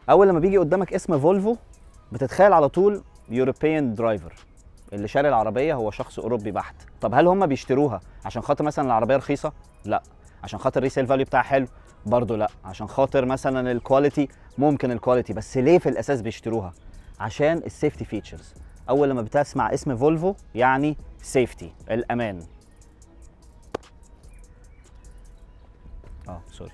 اول لما بيجي قدامك اسم فولفو بتتخيل على طول يوروبيان درايفر، اللي شاري العربيه هو شخص اوروبي بحت. طب هل هم بيشتروها عشان خاطر مثلا العربيه رخيصه؟ لا. عشان خاطر الريسيل فاليو بتاعها حلو؟ برضه لا. عشان خاطر مثلا الكواليتي؟ ممكن الكواليتي، بس ليه في الاساس بيشتروها؟ عشان السيفتي فيتشرز. اول لما بتسمع اسم فولفو يعني سيفتي، الامان. سوري.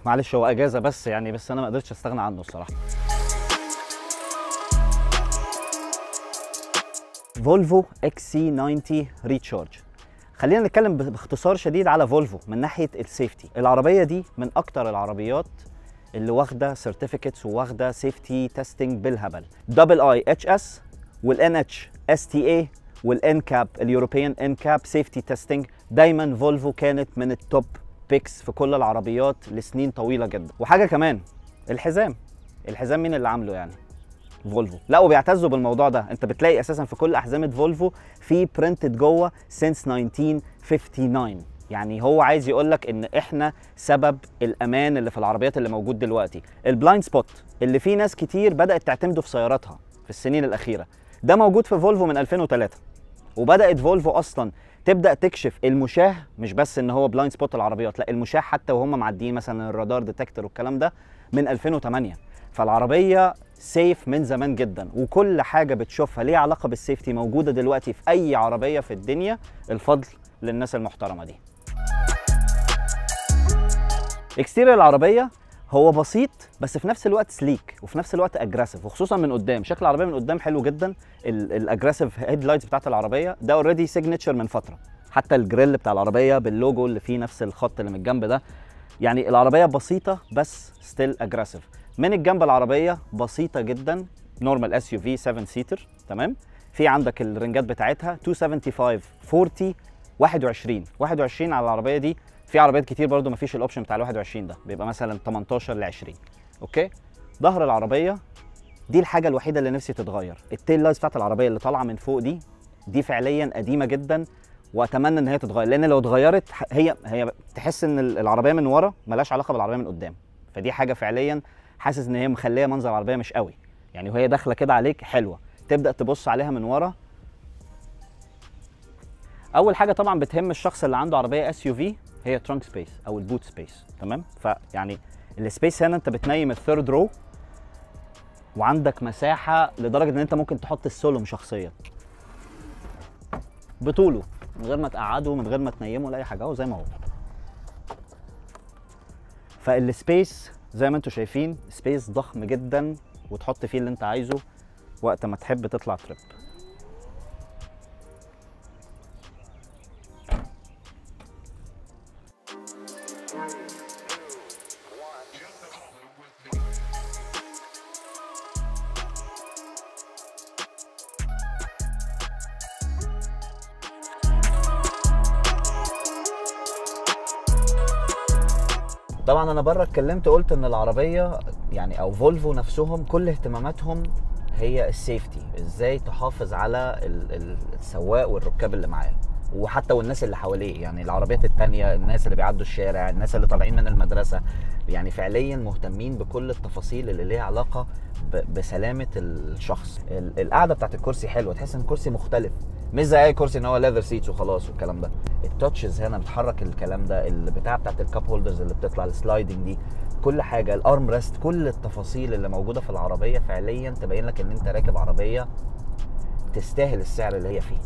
معلش هو اجازه بس يعني، بس انا ما قدرتش استغنى عنه الصراحه. فولفو اكس سي 90 ريتشارج. خلينا نتكلم باختصار شديد على فولفو من ناحيه السيفتي. العربيه دي من اكتر العربيات اللي واخده سيرتيفيكتس وواخده سيفتي تيستنج بالهبل. دبل اي اتش اس والان اتش اس تي اي والان كاب، اليوروبيان ان كاب سيفتي تيستنج. دايما فولفو كانت من التوب بيكس في كل العربيات لسنين طويله جدا. وحاجه كمان، الحزام. الحزام مين اللي عامله يعني؟ فولفو. لا، وبيعتزوا بالموضوع ده. انت بتلاقي اساسا في كل احزمه فولفو في برنتد جوه سينس 1959. يعني هو عايز يقول لك ان احنا سبب الامان اللي في العربيات اللي موجود دلوقتي. البلايند سبوت اللي في ناس كتير بدات تعتمده في سياراتها في السنين الاخيره، ده موجود في فولفو من 2003. وبدات فولفو اصلا تبدا تكشف المشاه، مش بس ان هو بلايند سبوت العربيات، لا المشاه حتى وهم معديين مثلا الرادار ديتكتور والكلام ده من 2008. فالعربيه سيف من زمان جدا، وكل حاجه بتشوفها ليها علاقه بالسيفتي موجوده دلوقتي في اي عربيه في الدنيا، الفضل للناس المحترمه دي. اكستيريور العربيه هو بسيط بس في نفس الوقت سليك وفي نفس الوقت اجريسيف، وخصوصا من قدام. شكل العربيه من قدام حلو جدا. الاجريسيف هيد لايتس بتاعت العربيه ده اوريدي سيجنتشر من فتره. حتى الجريل بتاع العربيه باللوجو اللي فيه نفس الخط اللي من الجنب ده. يعني العربيه بسيطه بس ستيل اجريسيف. من الجنب العربيه بسيطه جدا، نورمال اس يو في 7 سيتر. تمام. في عندك الرنجات بتاعتها 275 40 21 على العربيه دي. في عربيات كتير برضو مفيش الاوبشن بتاع ال 21 ده، بيبقى مثلا 18 ل 20. اوكي. ظهر العربيه دي الحاجه الوحيده اللي نفسي تتغير. التيل لايتس بتاعت العربيه اللي طالعه من فوق دي فعليا قديمه جدا، واتمنى ان هي تتغير، لان لو اتغيرت هي تحس ان العربيه من ورا ملهاش علاقه بالعربيه من قدام. فدي حاجه فعليا حاسس ان هي مخليه منظر العربيه مش قوي يعني، وهي داخله كده عليك حلوه. تبدا تبص عليها من ورا. اول حاجه طبعا بتهم الشخص اللي عنده عربيه اس يو في هي ترانك سبيس او البوت سبيس. تمام. فيعني السبيس هنا انت بتنيم الثيرد رو، وعندك مساحه لدرجه ان انت ممكن تحط السولوم شخصيا بطوله من غير ما تقعده من غير ما تنيمه ولا اي حاجه، اهو زي ما هو. فالسبيس زي ما انتم شايفين سبيس ضخم جدا، وتحط فيه اللي انت عايزه وقت ما تحب تطلع تريب. طبعا انا بره اتكلمت قلت ان العربيه يعني او فولفو نفسهم كل اهتماماتهم هي السيفتي، ازاي تحافظ على السواق والركاب اللي معاه وحتى والناس اللي حواليه. يعني العربيات التانية، الناس اللي بيعدوا الشارع، الناس اللي طالعين من المدرسه، يعني فعليا مهتمين بكل التفاصيل اللي ليها علاقه بسلامه الشخص. القعده بتاعت الكرسي حلوه، تحس ان الكرسي مختلف، مش زي اي كرسي ان هو ليذر سيتس وخلاص والكلام ده. التاتشز هنا بتحرك الكلام ده، البتاع بتاعت الكاب هولدرز اللي بتطلع، السلايدنج دي، كل حاجه، الارم ريست، كل التفاصيل اللي موجوده في العربيه فعليا تبين لك ان انت راكب عربيه تستاهل السعر اللي هي فيه.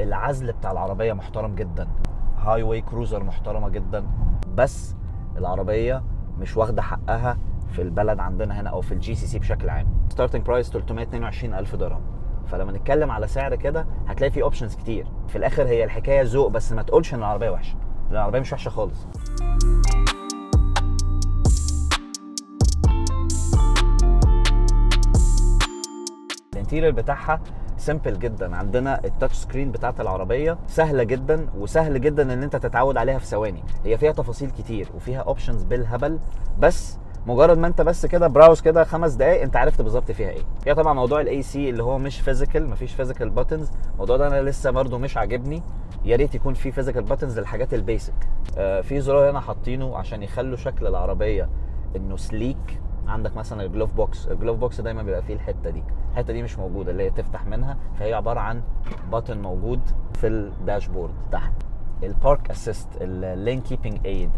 العزل بتاع العربيه محترم جدا، هاي واي كروزر محترمه جدا، بس العربيه مش واخده حقها في البلد عندنا هنا او في الجي سي سي بشكل عام. ستارتنج برايس 322,000 درهم. فلما نتكلم على سعر كده هتلاقي فيه اوبشنز كتير. في الاخر هي الحكايه ذوق، بس ما تقولش ان العربيه وحشه، لان العربيه مش وحشه خالص. الانتيريور بتاعها سيمبل جدا. عندنا التاتش سكرين بتاعت العربيه سهله جدا، وسهل جدا ان انت تتعود عليها في ثواني. هي فيها تفاصيل كتير وفيها اوبشنز بالهبل، بس مجرد ما انت بس كده براوز كده 5 دقايق انت عرفت بالظبط فيها ايه. فيها طبعا موضوع الاي سي اللي هو مش فيزيكال، مفيش فيزيكال باتنز. الموضوع ده انا لسه برده مش عاجبني، يا ريت يكون في فيزيكال باتنز للحاجات البيسك. في زرار هنا حاطينه عشان يخلوا شكل العربيه انه سليك. عندك مثلا الجلوف بوكس، الجلوف بوكس دايما بيبقى فيه الحته دي مش موجوده، اللي هي تفتح منها، فهي عباره عن باتن موجود في الداشبورد تحت. البارك اسيست، اللين كيبنج ايد،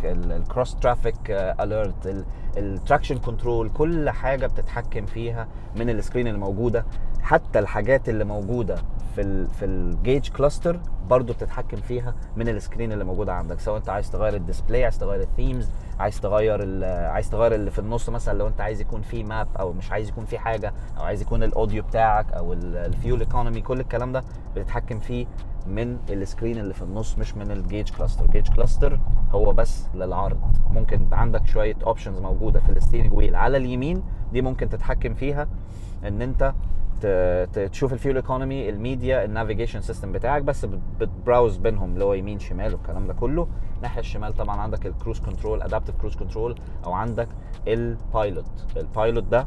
الكروس ترافيك اليرت، التراكشن كنترول، كل حاجه بتتحكم فيها من السكرين اللي موجوده. حتى الحاجات اللي موجوده في الجيج كلاستر برضو بتتحكم فيها من السكرين اللي موجوده عندك، سواء انت عايز تغير الديسبلاي، عايز تغير الثيمز، عايز تغير اللي في النص مثلا، لو انت عايز يكون فيه ماب او مش عايز يكون فيه حاجه، او عايز يكون الاوديو بتاعك او الفيول ايكونومي، كل الكلام ده بتتحكم فيه من السكرين اللي في النص مش من الجيج كلاستر. الجيج كلاستر هو بس للعرض. ممكن عندك شويه اوبشنز موجوده في الستيرنج ويل على اليمين، دي ممكن تتحكم فيها ان انت تشوف الفيول ايكونومي، الميديا، النافيجيشن سيستم بتاعك، بس بتبراوز بينهم اللي هو يمين شمال والكلام ده كله. الناحيه الشمال طبعا عندك الكروز كنترول، ادابتيف كروز كنترول، او عندك البايلوت ده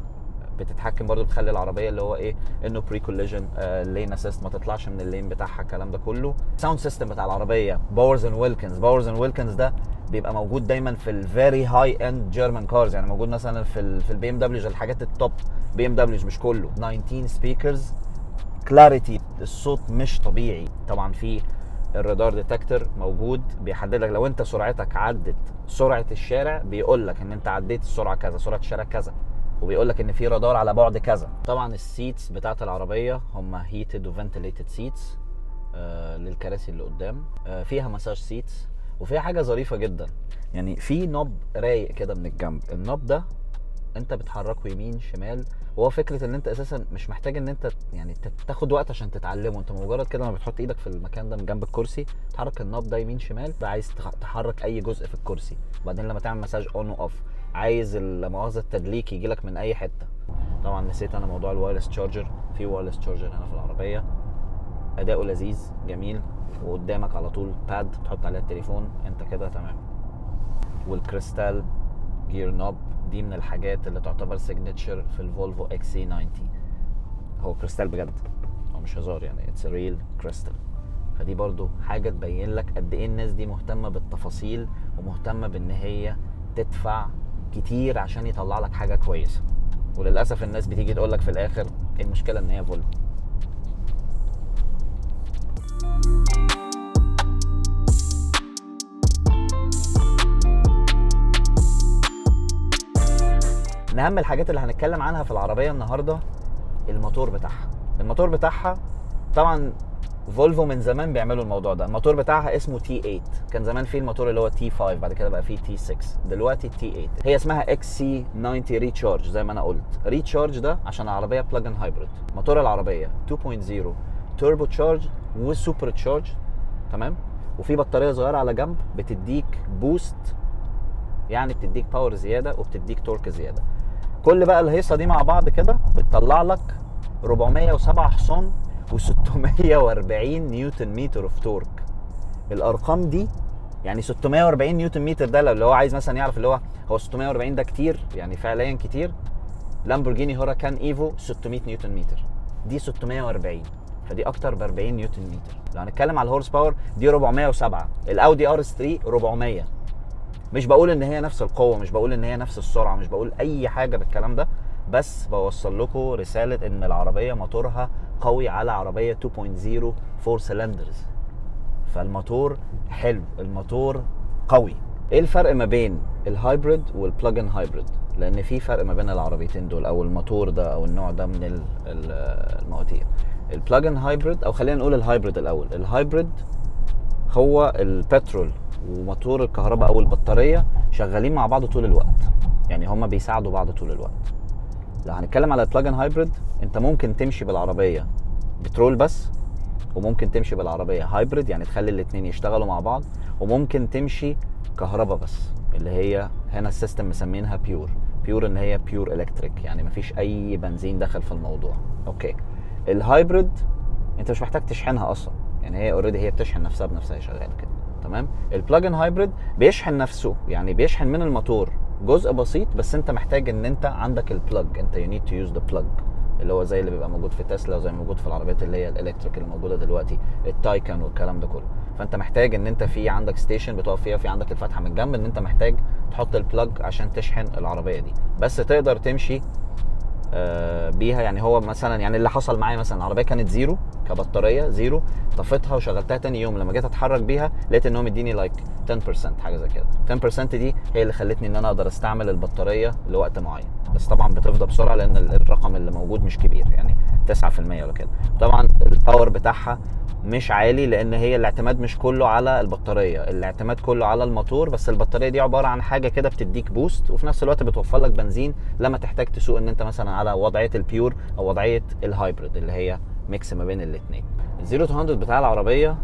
بتتحكم برضو، بتخلي العربيه اللي هو ايه، انه بري كوليجن، لين اسيست، ما تطلعش من اللين بتاعها، الكلام ده كله. ساوند سيستم بتاع العربيه باورز اند ويلكنز ده بيبقى موجود دايما في الفيري هاي اند جيرمان كارز، يعني موجود مثلا في البي ام دبليوز، الحاجات التوب بي ام دبليوز، مش كله. 19 سبيكرز، كلاريتي، الصوت مش طبيعي. طبعا في الرادار ديتكتور موجود بيحدد لك لو انت سرعتك عدت سرعه الشارع، بيقول لك ان انت عديت السرعه كذا، سرعه الشارع كذا، وبيقول لك ان في رادار على بعد كذا. طبعا السيتس بتاعت العربيه هم هيتد وفنتليتد سيتس للكراسي اللي قدام. فيها مساج سيتس، وفيها حاجه ظريفه جدا، يعني في نوب رايق كده من الجنب. النوب ده انت بتحركه يمين شمال، وهو فكره ان انت اساسا مش محتاج ان انت يعني تاخد وقت عشان تتعلمه. انت مجرد كده لما بتحط ايدك في المكان ده من جنب الكرسي، تحرك النوب ده يمين شمال، عايز تحرك اي جزء في الكرسي. وبعدين لما تعمل مساج اون واوف، عايز المؤاخذه التدليك يجي لك من اي حته. طبعا نسيت انا موضوع الوايرلس تشارجر، في وايرلس تشارجر هنا في العربيه، اداؤه لذيذ جميل، وقدامك على طول باد تحط عليها التليفون، انت كده تمام. والكريستال جير نوب دي من الحاجات اللي تعتبر سيجنتشر في الفولفو اكس سي 90. هو كريستال بجد، هو مش هزار، يعني اتس ريل كريستال. فدي برضو حاجه تبين لك قد ايه الناس دي مهتمه بالتفاصيل، ومهتمه بان هي تدفع كتير عشان يطلع لك حاجه كويسه. وللاسف الناس بتيجي تقول لك في الاخر المشكله ان هي فولفو. من اهم الحاجات اللي هنتكلم عنها في العربيه النهارده الموتور بتاعها. طبعا فولفو من زمان بيعملوا الموضوع ده. الموتور بتاعها اسمه T8، كان زمان فيه الموتور اللي هو T5، بعد كده بقى فيه T6، دلوقتي T8. هي اسمها XC90 ريتشارج زي ما انا قلت. ريتشارج ده عشان العربيه بلاج ان هايبريد. موتور العربيه 2.0 توربو تشارج وسوبر تشارج، تمام. وفي بطاريه صغيره على جنب بتديك بوست، يعني بتديك باور زياده وبتديك تورك زياده. كل بقى الهيصه دي مع بعض كده بتطلع لك 407 حصان و640 نيوتن متر اوف تورك. الارقام دي يعني 640 نيوتن متر ده، لو هو عايز مثلا يعرف اللي هو 640 ده كتير، يعني فعليا كتير. لامبورجيني هوراكان ايفو 600 نيوتن متر، دي 640، فدي اكتر ب 40 نيوتن متر. لو هنتكلم على الهورس باور دي 407. الاودي ار اس 3 400. مش بقول ان هي نفس القوه، مش بقول ان هي نفس السرعه، مش بقول اي حاجه بالكلام ده، بس بوصل لكم رساله ان العربيه موتورها قوي على عربيه 2.0 4 سلندرز. فالموتور حلو، الموتور قوي. ايه الفرق ما بين الهايبريد والبلاج ان هايبريد؟ لان في فرق ما بين العربيتين دول، او الموتور ده او النوع ده من المواتير. البلاج ان هايبريد، او خلينا نقول الهايبريد الاول. الهايبريد هو البترول وموتور الكهرباء او البطاريه شغالين مع بعض طول الوقت، يعني هما بيساعدوا بعض طول الوقت. لو هنتكلم على البلاج ان هايبريد، انت ممكن تمشي بالعربيه بترول بس، وممكن تمشي بالعربيه هايبريد، يعني تخلي الاثنين يشتغلوا مع بعض، وممكن تمشي كهرباء بس، اللي هي هنا السيستم مسمينها بيور ان هي بيور الكتريك، يعني مفيش اي بنزين دخل في الموضوع. اوكي. الهايبريد انت مش محتاج تشحنها اصلا، يعني هي اوريدي هي بتشحن نفسها بنفسها، هي شغاله كده، تمام. البلاج ان هايبريد بيشحن نفسه، يعني بيشحن من الموتور جزء بسيط، بس انت محتاج ان انت عندك البلاج، انت يو نيد تو يوز ذا بلاج اللي هو زي اللي بيبقى موجود في تسلا وزي موجود في العربيات اللي هي الالكتريك اللي موجوده دلوقتي، التايكان والكلام ده كله. فانت محتاج ان انت في عندك ستيشن بتقف فيها، في عندك الفتحه من الجنب، ان انت محتاج تحط البلاج عشان تشحن العربيه دي، بس تقدر تمشي بيها. يعني هو مثلا، يعني اللي حصل معايا مثلا العربيه كانت زيرو كبطاريه، زيرو، طفيتها وشغلتها تاني يوم لما جيت اتحرك بيها لقيت ان هو مديني لايك 10% حاجه زي كده. 10% دي هي اللي خلتني ان انا اقدر استعمل البطاريه لوقت معين، بس طبعا بتفضى بسرعه لان الرقم اللي موجود مش كبير، يعني 9% ولا كده. طبعا الباور بتاعها مش عالي لان هي الاعتماد مش كله على البطاريه، الاعتماد كله على الموتور، بس البطاريه دي عباره عن حاجه كده بتديك بوست وفي نفس الوقت بتوفر لك بنزين لما تحتاج تسوق ان انت مثلا على وضعيه البيور او وضعيه الهايبريد اللي هي ميكس ما بين الاثنين. الزيرو تو 100 بتاع العربيه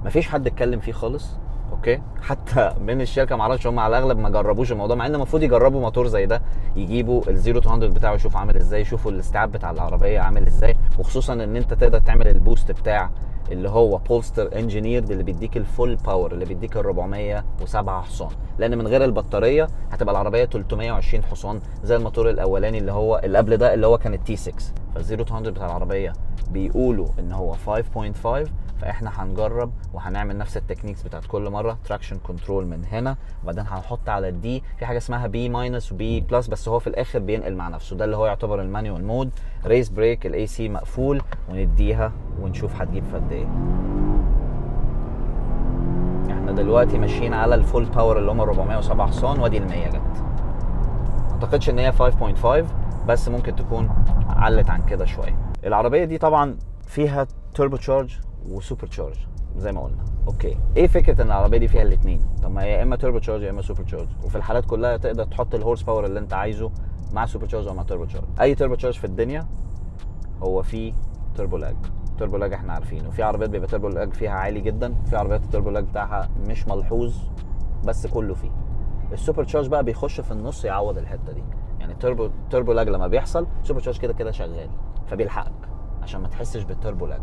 مفيش حد اتكلم فيه خالص، اوكي؟ حتى من الشركه معرفش هم على الاغلب ما جربوش الموضوع، مع ان المفروض يجربوا موتور زي ده، يجيبوا الزيرو تو 100 بتاعه يشوفوا عامل ازاي، يشوفوا الاستيعاب بتاع العربيه عامل ازاي، وخصوصا ان انت تقدر تعمل البوست بتاع اللي هو بولستر انجينيرد اللي بيديك الفول باور، اللي بيديك ال 407 حصان، لان من غير البطاريه هتبقى العربيه 320 حصان زي الموتور الاولاني اللي هو اللي قبل ده اللي هو كان التي 6. فالزيرو تو 100 بتاع العربيه بيقولوا ان هو 5.5، فاحنا هنجرب وهنعمل نفس التكنيكس بتاعت كل مره، تراكشن كنترول من هنا، وبعدين هنحط على الدي في حاجه اسمها بي ماينس وبي بلس، بس هو في الاخر بينقل مع نفسه، ده اللي هو يعتبر المانيوال مود. ريس بريك، الاي سي مقفول، ونديها ونشوف هتجيب في قد ايه. احنا دلوقتي ماشيين على الفول باور اللي هم 407 حصان، وادي ال 100 جت. ما اعتقدش ان هي 5.5، بس ممكن تكون علت عن كده شويه. العربيه دي طبعا فيها توربو تشارج وسوبر تشارج زي ما قلنا، اوكي. ايه فكره ان العربيه دي فيها الاثنين؟ طب ما هي يا اما توربو تشارج يا اما سوبر تشارج، وفي الحالات كلها تقدر تحط الهورس باور اللي انت عايزه مع سوبر تشارج او مع توربو تشارج. اي توربو تشارج في الدنيا هو فيه توربو لاج. توربو لاج احنا عارفينه، وفي عربيات بيبقى توربو لاج فيها عالي جدا، في عربيات التوربو لاج بتاعها مش ملحوظ بس كله فيه. السوبر تشارج بقى بيخش في النص يعوض الحته دي، يعني توربو لاج لما بيحصل سوبر تشارج كده كده شغال فبيلحقك عشان ما تحسش بالتوربو لاج،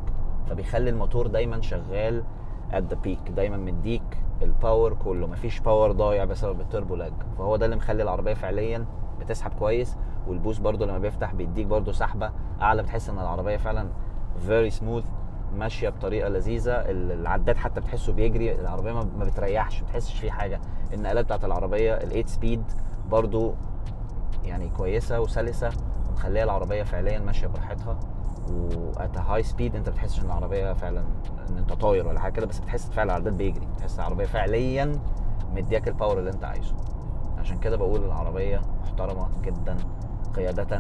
فبيخلي الموتور دايما شغال at the peak، دايما مديك الباور كله، مفيش باور ضايع بسبب التوربو لاج. فهو ده اللي مخلي العربيه فعليا بتسحب كويس، والبوست برده لما بيفتح بيديك برده سحبه اعلى، بتحس ان العربيه فعلا very smooth، ماشيه بطريقه لذيذه. العداد حتى بتحسه بيجري، العربيه ما بتريحش، ما بتحسش فيه حاجه. النقلات بتاعت العربيه ال8 سبيد برده يعني كويسه وسلسه، ومخليه العربيه فعليا ماشيه براحتها، وات هاي سبيد انت بتحسش ان العربيه فعلا ان انت طاير ولا حاجه كده، بس بتحس فعلا العداد بيجري، بتحس العربيه فعليا مدياك الباور اللي انت عايزه. عشان كده بقول العربيه محترمه جدا قياده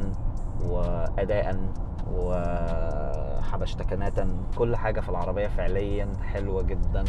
واداء وحبشتكنات، كل حاجه في العربيه فعليا حلوه جدا.